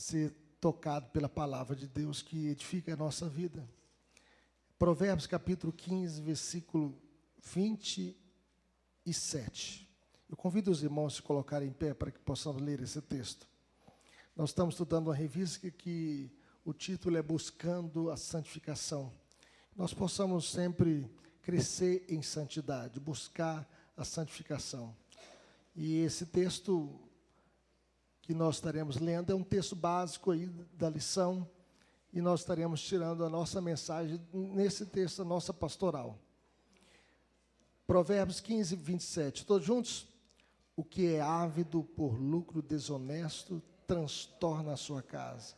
ser tocado pela palavra de Deus que edifica a nossa vida. Provérbios capítulo 15, versículo 27. Eu convido os irmãos a se colocarem em pé para que possamos ler esse texto. Nós estamos estudando uma revista que o título é Buscando a Santificação. Nós possamos sempre crescer em santidade, buscar a santificação. E esse texto que nós estaremos lendo é um texto básico aí da lição, e nós estaremos tirando a nossa mensagem nesse texto, a nossa pastoral. Provérbios 15, 27. Todos juntos? O que é ávido por lucro desonesto transtorna a sua casa,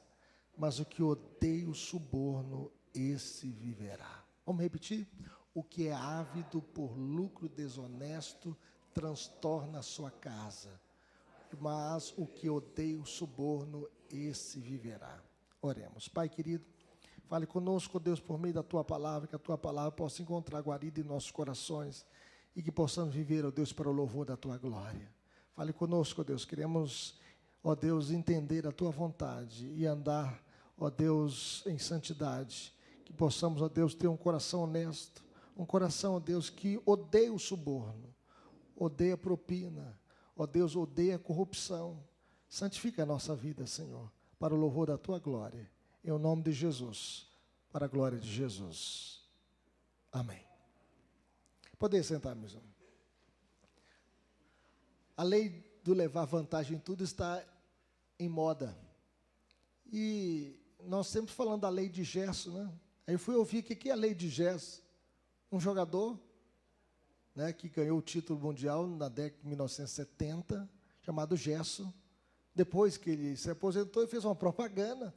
mas o que odeia o suborno, esse viverá. Vamos repetir? O que é ávido por lucro desonesto transtorna a sua casa, mas o que odeia o suborno, esse viverá. Oremos. Pai querido, fale conosco, Deus, por meio da Tua palavra, que a Tua palavra possa encontrar guarida em nossos corações e que possamos viver, ó Deus, para o louvor da Tua glória. Fale conosco, ó Deus, queremos, ó Deus, entender a Tua vontade e andar, ó Deus, em santidade, que possamos, ó Deus, ter um coração honesto, um coração, ó Deus, que odeia o suborno, odeia a propina, ó Deus, odeia a corrupção. Santifica a nossa vida, Senhor, para o louvor da Tua glória. Em o nome de Jesus, para a glória de Jesus. Amém. Poder sentar, meus irmãos. A lei do levar vantagem em tudo está em moda. E nós sempre falando da lei de Gerson, né? Aí eu fui ouvir o que é a lei de Gerson. Um jogador, né, que ganhou o título mundial na década de 1970, chamado Gerson. Depois que ele se aposentou, ele fez uma propaganda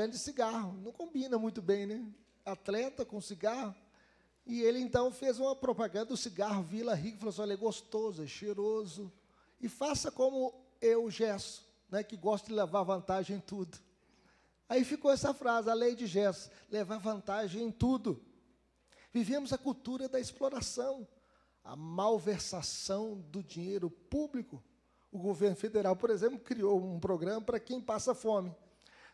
de cigarro. Não combina muito bem, né? Atleta com cigarro. E ele, então, fez uma propaganda do cigarro Vila Rica, falou assim, olha, é gostoso, é cheiroso. E faça como eu, Gerson, né, que gosto de levar vantagem em tudo. Aí ficou essa frase, a lei de Gerson, levar vantagem em tudo. Vivemos a cultura da exploração, a malversação do dinheiro público. O governo federal, por exemplo, criou um programa para quem passa fome.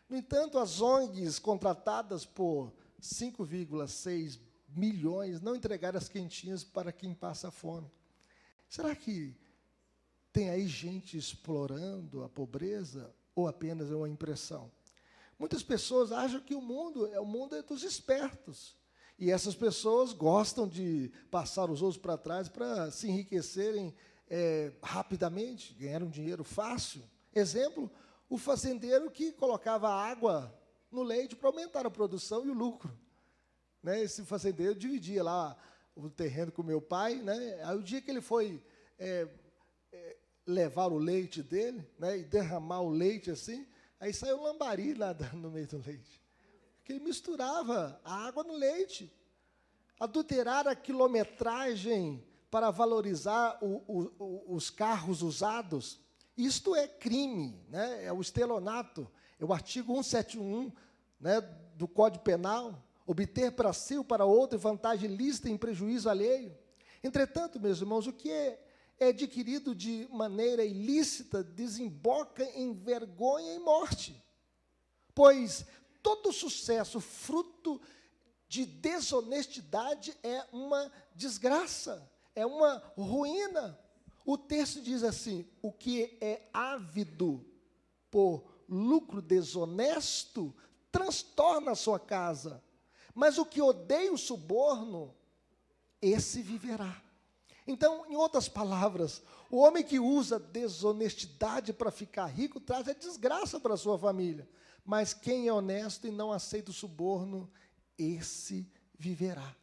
No entanto, as ONGs contratadas por 5,6 milhões não entregaram as quentinhas para quem passa fome. Será que tem aí gente explorando a pobreza ou apenas é uma impressão? Muitas pessoas acham que o mundo é dos espertos. E essas pessoas gostam de passar os outros para trás para se enriquecerem rapidamente, ganharam dinheiro fácil. Exemplo, o fazendeiro que colocava água no leite para aumentar a produção e o lucro. Né? Esse fazendeiro dividia lá o terreno com o meu pai. Né? Aí o dia que ele foi levar o leite dele, né, e derramar o leite assim, aí saiu um lambari lá no meio do leite. Porque ele misturava a água no leite. Adulterar a quilometragem para valorizar os carros usados, isto é crime, né? É o estelionato, é o artigo 171, né, do Código Penal, obter para si ou para outro vantagem lícita em prejuízo alheio. Entretanto, meus irmãos, o que é adquirido de maneira ilícita desemboca em vergonha e morte, pois todo sucesso fruto de desonestidade é uma desgraça, é uma ruína. O texto diz assim, o que é ávido por lucro desonesto transtorna a sua casa, mas o que odeia o suborno, esse viverá. Então, em outras palavras, o homem que usa desonestidade para ficar rico traz a desgraça para a sua família. Mas quem é honesto e não aceita o suborno, esse viverá.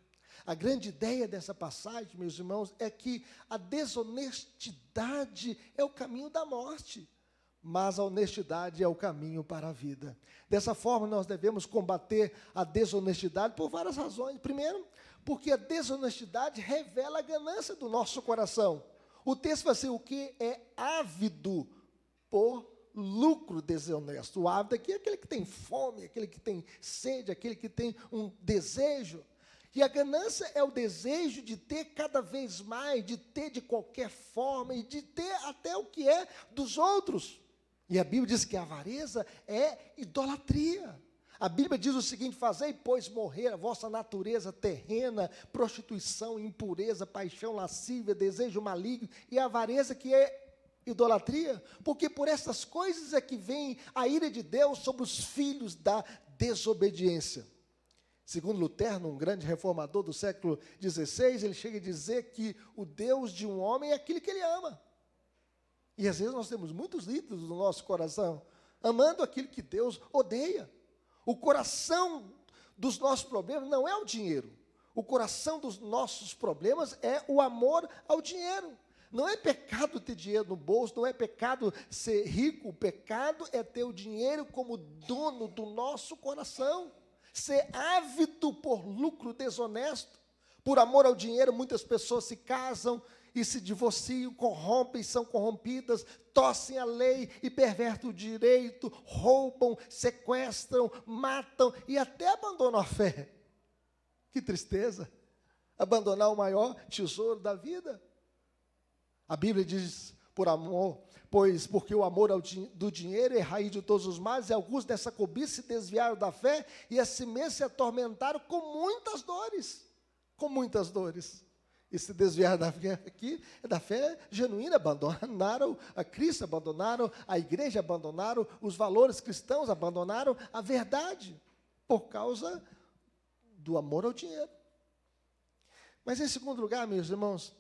A grande ideia dessa passagem, meus irmãos, é que a desonestidade é o caminho da morte, mas a honestidade é o caminho para a vida. Dessa forma, nós devemos combater a desonestidade por várias razões. Primeiro, porque a desonestidade revela a ganância do nosso coração. O texto vai ser o que é ávido por lucro desonesto. O ávido aqui é aquele que tem fome, aquele que tem sede, aquele que tem um desejo. E a ganância é o desejo de ter cada vez mais, de ter de qualquer forma e de ter até o que é dos outros. E a Bíblia diz que a avareza é idolatria. A Bíblia diz o seguinte: fazei, pois, morrer a vossa natureza terrena, prostituição, impureza, paixão lascívia, desejo maligno e avareza, que é idolatria. Porque por essas coisas é que vem a ira de Deus sobre os filhos da desobediência. Segundo Lutero, um grande reformador do século XVI, ele chega a dizer que o Deus de um homem é aquele que ele ama. E às vezes nós temos muitos ídolos no nosso coração, amando aquilo que Deus odeia. O coração dos nossos problemas não é o dinheiro. O coração dos nossos problemas é o amor ao dinheiro. Não é pecado ter dinheiro no bolso, não é pecado ser rico. O pecado é ter o dinheiro como dono do nosso coração. Ser ávido por lucro desonesto. Por amor ao dinheiro, muitas pessoas se casam e se divorciam, corrompem, são corrompidas, torcem a lei e pervertem o direito, roubam, sequestram, matam e até abandonam a fé. Que tristeza! Abandonar o maior tesouro da vida. A Bíblia diz, por amor, porque o amor do dinheiro é raiz de todos os males, e alguns dessa cobiça se desviaram da fé, e assim mesmo se atormentaram com muitas dores. Com muitas dores. E se desviaram da fé aqui, da fé genuína, abandonaram a Cristo, abandonaram a igreja, abandonaram os valores cristãos, abandonaram a verdade, por causa do amor ao dinheiro. Mas em segundo lugar, meus irmãos,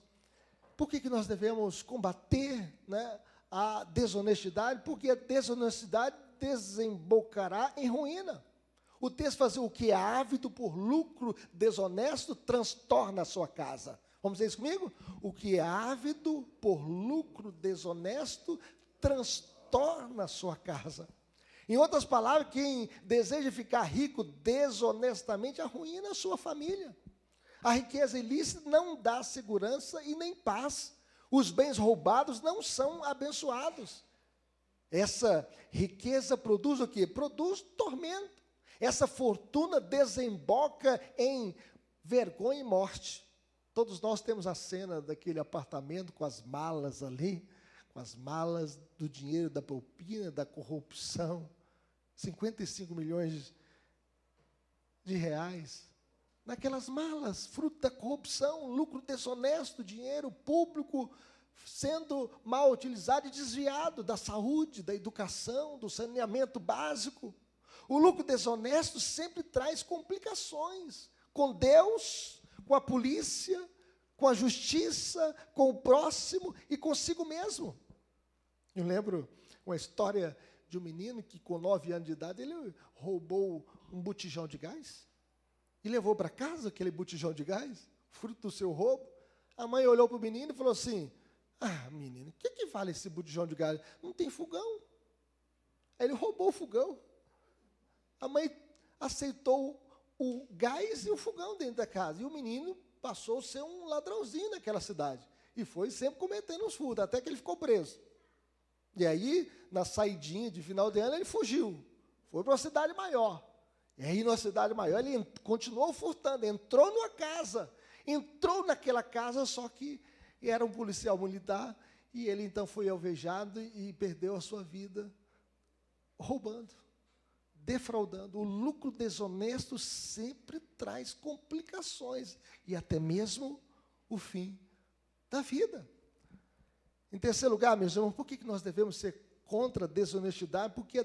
por que nós devemos combater, né, a desonestidade? Porque a desonestidade desembocará em ruína. O texto faz o que é ávido por lucro desonesto transtorna a sua casa. Vamos dizer isso comigo? O que é ávido por lucro desonesto transtorna a sua casa. Em outras palavras, quem deseja ficar rico desonestamente arruína a sua família. A riqueza ilícita não dá segurança e nem paz. Os bens roubados não são abençoados. Essa riqueza produz o quê? Produz tormento. Essa fortuna desemboca em vergonha e morte. Todos nós temos a cena daquele apartamento com as malas ali, com as malas do dinheiro da propina, da corrupção, 55 milhões de reais. Naquelas malas, fruto da corrupção, lucro desonesto, dinheiro público sendo mal utilizado e desviado da saúde, da educação, do saneamento básico. O lucro desonesto sempre traz complicações com Deus, com a polícia, com a justiça, com o próximo e consigo mesmo. Eu lembro uma história de um menino que com 9 anos de idade, ele roubou um botijão de gás e levou para casa aquele botijão de gás, fruto do seu roubo. A mãe olhou para o menino e falou assim: ah, menino, o que vale esse botijão de gás? Não tem fogão. Aí ele roubou o fogão. A mãe aceitou o gás e o fogão dentro da casa. E o menino passou a ser um ladrãozinho naquela cidade. E foi sempre cometendo os furtos, até que ele ficou preso. E aí, na saidinha de final de ano, ele fugiu. Foi para uma cidade maior. E aí, na cidade maior, ele continuou furtando. Entrou numa casa. Entrou naquela casa, só que era um policial militar. E ele, então, foi alvejado e perdeu a sua vida roubando, defraudando. O lucro desonesto sempre traz complicações e até mesmo o fim da vida. Em terceiro lugar, meus irmãos, por que nós devemos ser contra a desonestidade? Porque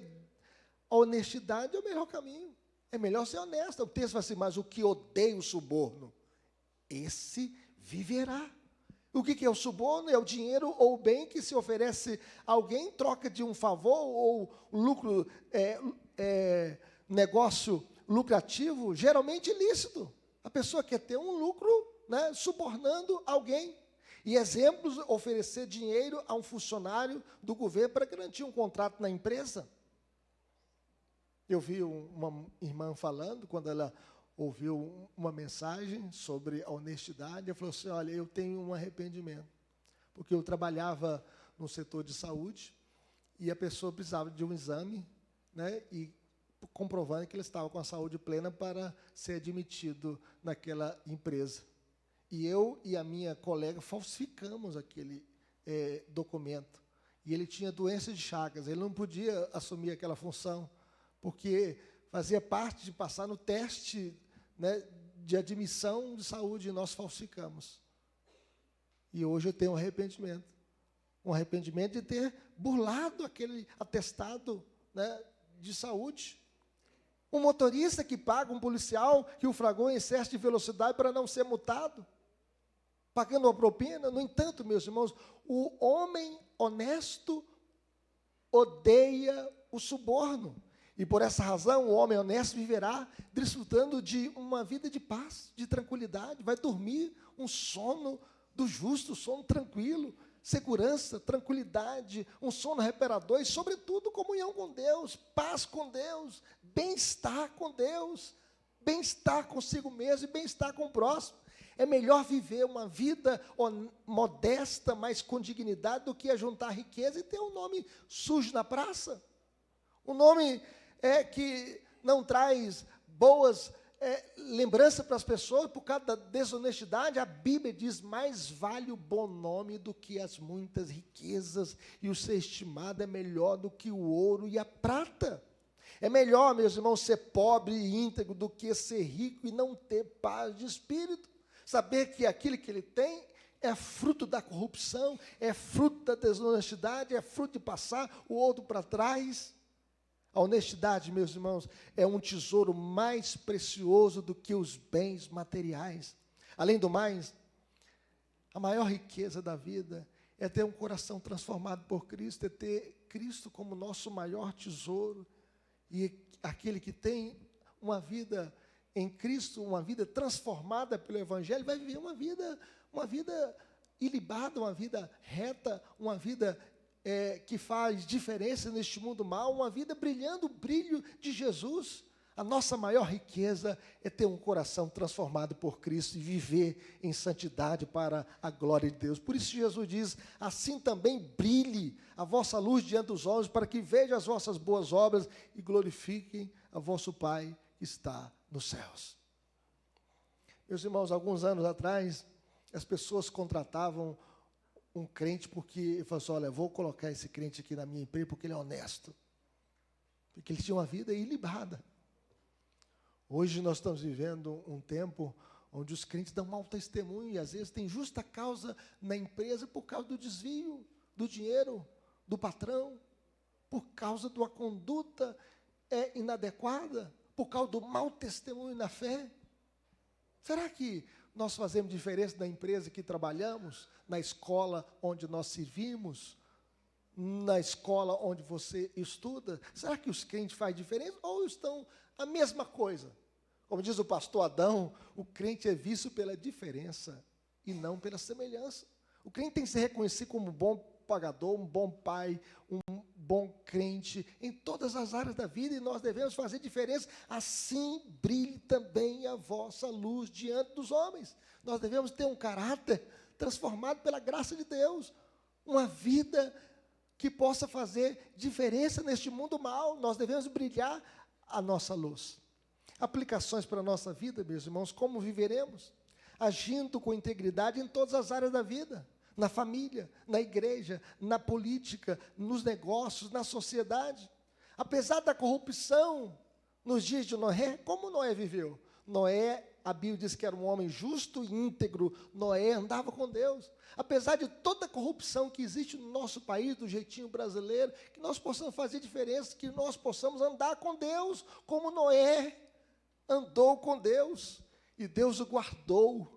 a honestidade é o melhor caminho. É melhor ser honesto. O texto fala assim: mas o que odeia o suborno, esse viverá. O que é o suborno? É o dinheiro ou o bem que se oferece a alguém em troca de um favor ou lucro, negócio lucrativo, geralmente ilícito. A pessoa quer ter um lucro, né, subornando alguém. E exemplos, oferecer dinheiro a um funcionário do governo para garantir um contrato na empresa. Eu vi uma irmã falando, quando ela ouviu uma mensagem sobre a honestidade, ela falou assim: olha, eu tenho um arrependimento, porque eu trabalhava no setor de saúde, e a pessoa precisava de um exame, né, e comprovando que ele estava com a saúde plena para ser admitido naquela empresa. E eu e a minha colega falsificamos aquele documento. E ele tinha doença de Chagas. Ele não podia assumir aquela função, porque fazia parte de passar no teste, né, de admissão de saúde, e nós falsificamos. E hoje eu tenho um arrependimento de ter burlado aquele atestado, né, de saúde. Um motorista que paga um policial que o flagrou em excesso de velocidade para não ser multado, pagando uma propina. No entanto, meus irmãos, o homem honesto odeia o suborno. E por essa razão, o homem honesto viverá desfrutando de uma vida de paz, de tranquilidade. Vai dormir um sono do justo, sono tranquilo, segurança, tranquilidade, um sono reparador e, sobretudo, comunhão com Deus, paz com Deus, bem-estar com Deus, bem-estar consigo mesmo e bem-estar com o próximo. É melhor viver uma vida modesta, mas com dignidade, do que ajuntar riqueza e ter um nome sujo na praça. Um nome que não traz boas lembranças para as pessoas por causa da desonestidade. A Bíblia diz: mais vale o bom nome do que as muitas riquezas, e o ser estimado é melhor do que o ouro e a prata. É melhor, meus irmãos, ser pobre e íntegro do que ser rico e não ter paz de espírito. Saber que aquilo que ele tem é fruto da corrupção, é fruto da desonestidade, é fruto de passar o outro para trás. A honestidade, meus irmãos, é um tesouro mais precioso do que os bens materiais. Além do mais, a maior riqueza da vida é ter um coração transformado por Cristo, é ter Cristo como nosso maior tesouro. E aquele que tem uma vida em Cristo, uma vida transformada pelo Evangelho, vai viver uma vida ilibada, uma vida reta, uma vida que faz diferença neste mundo mal, uma vida brilhando o brilho de Jesus. A nossa maior riqueza é ter um coração transformado por Cristo e viver em santidade para a glória de Deus. Por isso Jesus diz: assim também brilhe a vossa luz diante dos homens, para que vejam as vossas boas obras e glorifiquem a vosso Pai que está nos céus. Meus irmãos, alguns anos atrás, as pessoas contratavam um crente porque falavam assim: olha, vou colocar esse crente aqui na minha empresa porque ele é honesto, porque ele tinha uma vida ilibada. Hoje nós estamos vivendo um tempo onde os crentes dão mau testemunho e às vezes tem justa causa na empresa por causa do desvio do dinheiro do patrão, por causa de uma conduta inadequada, por causa do mau testemunho na fé. Será que nós fazemos diferença na empresa que trabalhamos, na escola onde nós servimos, na escola onde você estuda? Será que os crentes fazem diferença ou estão a mesma coisa? Como diz o pastor Adão, o crente é visto pela diferença e não pela semelhança. O crente tem que se reconhecer como um bom pagador, um bom pai, um bom crente em todas as áreas da vida, e nós devemos fazer diferença. Assim brilhe também a vossa luz diante dos homens. Nós devemos ter um caráter transformado pela graça de Deus, uma vida que possa fazer diferença neste mundo mal. Nós devemos brilhar a nossa luz. Aplicações para a nossa vida, meus irmãos: como viveremos? Agindo com integridade em todas as áreas da vida. Na família, na igreja, na política, nos negócios, na sociedade. Apesar da corrupção nos dias de Noé, como Noé viveu? Noé, a Bíblia diz que era um homem justo e íntegro. Noé andava com Deus. Apesar de toda a corrupção que existe no nosso país, do jeitinho brasileiro, que nós possamos fazer diferença, que nós possamos andar com Deus, como Noé andou com Deus. E Deus o guardou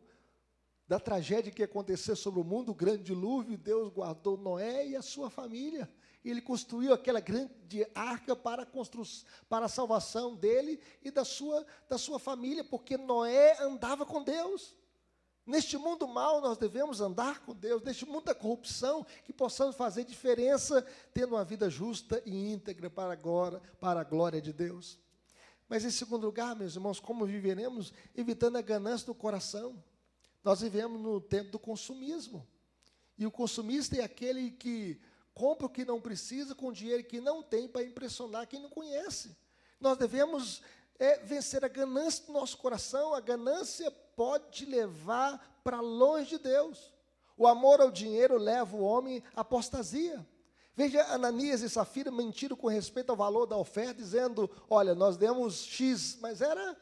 da tragédia que ia acontecer sobre o mundo, o grande dilúvio. Deus guardou Noé e a sua família. Ele construiu aquela grande arca para a salvação dele e da sua família, porque Noé andava com Deus. Neste mundo mal, nós devemos andar com Deus. Neste mundo da corrupção, que possamos fazer diferença, tendo uma vida justa e íntegra para a glória de Deus. Mas, em segundo lugar, meus irmãos, como viveremos? Evitando a ganância do coração. Nós vivemos no tempo do consumismo. E o consumista é aquele que compra o que não precisa com dinheiro que não tem para impressionar quem não conhece. Nós devemos vencer a ganância do nosso coração. A ganância pode te levar para longe de Deus. O amor ao dinheiro leva o homem à apostasia. Veja, Ananias e Safira mentiram com respeito ao valor da oferta, dizendo, olha, nós demos X, mas era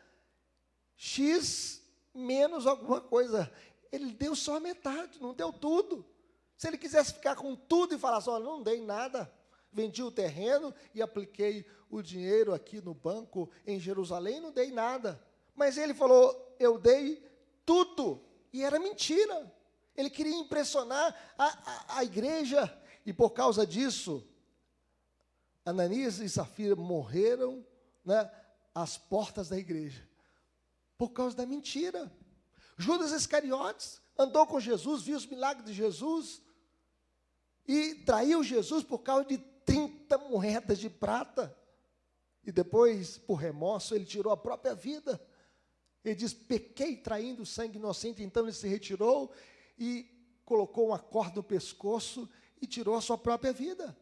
X menos alguma coisa. Ele deu só a metade, não deu tudo. Se ele quisesse ficar com tudo e falasse, olha, não dei nada, vendi o terreno e apliquei o dinheiro aqui no banco em Jerusalém, não dei nada. Mas ele falou, eu dei tudo. E era mentira. Ele queria impressionar a igreja. E por causa disso, Ananias e Safira morreram, né, às portas da igreja. Por causa da mentira. Judas Iscariotes andou com Jesus, viu os milagres de Jesus e traiu Jesus por causa de 30 moedas de prata. E depois, por remorso, ele tirou a própria vida. Ele diz, pequei traindo sangue inocente. Então ele se retirou e colocou uma corda no pescoço e tirou a sua própria vida,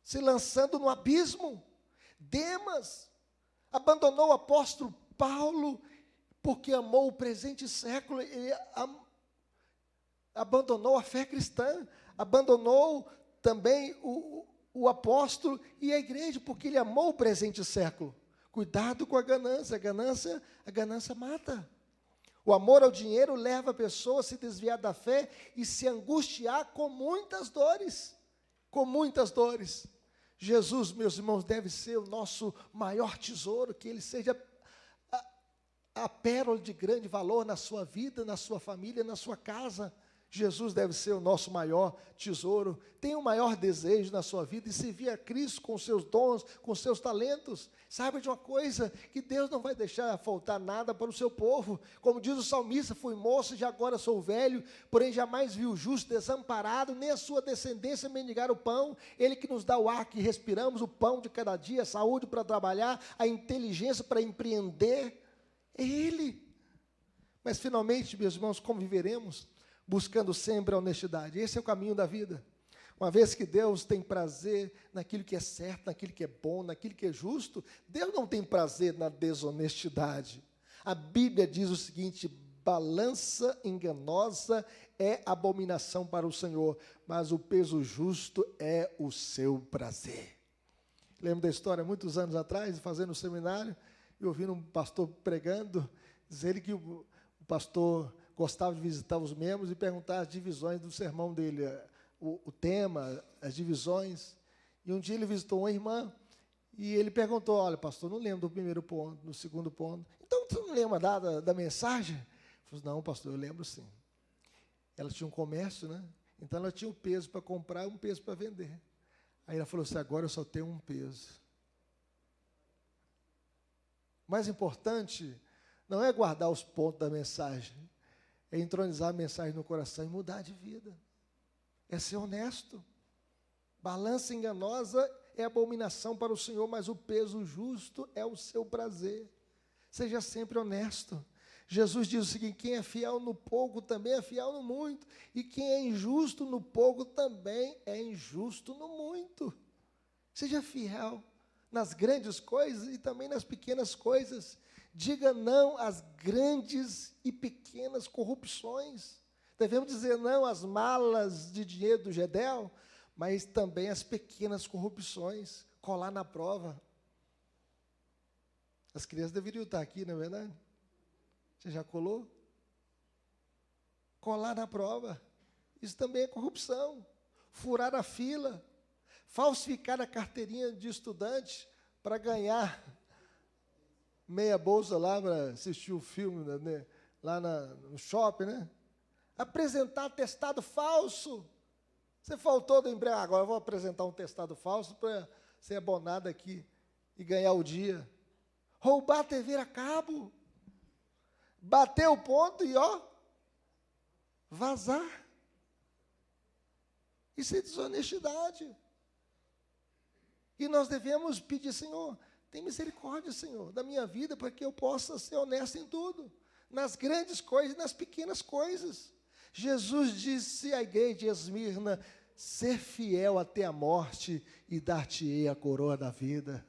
se lançando no abismo. Demas abandonou o apóstolo Paulo, porque amou o presente século, ele abandonou a fé cristã, abandonou também o apóstolo e a igreja, porque ele amou o presente século. Cuidado com a ganância, a ganância mata. O amor ao dinheiro leva a pessoa a se desviar da fé e se angustiar com muitas dores. Com muitas dores. Jesus, meus irmãos, deve ser o nosso maior tesouro, que ele seja a pérola de grande valor na sua vida, na sua família, na sua casa. Jesus deve ser o nosso maior tesouro. Tenha o maior desejo na sua vida e servir a Cristo com os seus dons, com os seus talentos. Saiba de uma coisa, que Deus não vai deixar faltar nada para o seu povo. Como diz o salmista, fui moço e agora sou velho, porém jamais vi o justo desamparado, nem a sua descendência mendigar o pão. Ele que nos dá o ar que respiramos, o pão de cada dia, a saúde para trabalhar, a inteligência para empreender. É Ele. Mas finalmente, meus irmãos, como viveremos? Buscando sempre a honestidade. Esse é o caminho da vida. Uma vez que Deus tem prazer naquilo que é certo, naquilo que é bom, naquilo que é justo, Deus não tem prazer na desonestidade. A Bíblia diz o seguinte, balança enganosa é abominação para o Senhor, mas o peso justo é o seu prazer. Lembro da história, muitos anos atrás, fazendo um seminário, e ouvindo um pastor pregando, dizer que o pastor gostava de visitar os membros e perguntar as divisões do sermão dele, o tema, as divisões. E um dia ele visitou uma irmã e ele perguntou, olha, pastor, não lembro do primeiro ponto, do segundo ponto. Então, você não lembra da mensagem? Ele falou, não, pastor, eu lembro sim. Ela tinha um comércio, né? Então, ela tinha um peso para comprar e um peso para vender. Aí ela falou assim, agora eu só tenho um peso. O mais importante não é guardar os pontos da mensagem, é entronizar a mensagem no coração e mudar de vida. É ser honesto. Balança enganosa é abominação para o Senhor, mas o peso justo é o seu prazer. Seja sempre honesto. Jesus diz o seguinte, quem é fiel no pouco também é fiel no muito, e quem é injusto no pouco também é injusto no muito. Seja fiel nas grandes coisas e também nas pequenas coisas. Diga não às grandes e pequenas corrupções. Devemos dizer não às malas de dinheiro do Gedel, mas também às pequenas corrupções. Colar na prova. As crianças deveriam estar aqui, não é verdade? Você já colou? Colar na prova. Isso também é corrupção. Furar a fila. Falsificar a carteirinha de estudante para ganhar meia bolsa lá para assistir o filme, né, lá no shopping, né? Apresentar atestado falso. Você faltou do emprego, agora eu vou apresentar um atestado falso para ser abonado aqui e ganhar o dia. Roubar a TV a cabo. Bater o ponto e, vazar. Isso é desonestidade. E nós devemos pedir, Senhor, tem misericórdia, Senhor, da minha vida, para que eu possa ser honesto em tudo, nas grandes coisas e nas pequenas coisas. Jesus disse à igreja de Esmirna, ser fiel até a morte e dar-te-ei a coroa da vida.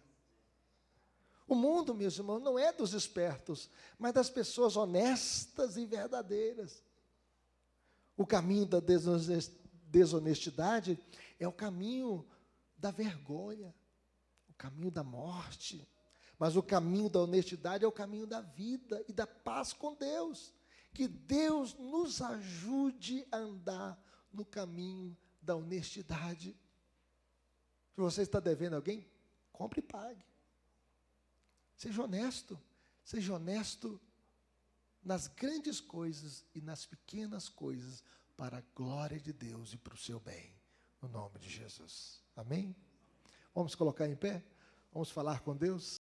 O mundo, meus irmãos, não é dos espertos, mas das pessoas honestas e verdadeiras. O caminho da desonestidade é o caminho da vergonha, o caminho da morte. Mas o caminho da honestidade é o caminho da vida e da paz com Deus. Que Deus nos ajude a andar no caminho da honestidade. Se você está devendo a alguém, compre e pague. Seja honesto. Seja honesto nas grandes coisas e nas pequenas coisas, para a glória de Deus e para o seu bem. No nome de Jesus. Amém? Vamos colocar em pé? Vamos falar com Deus?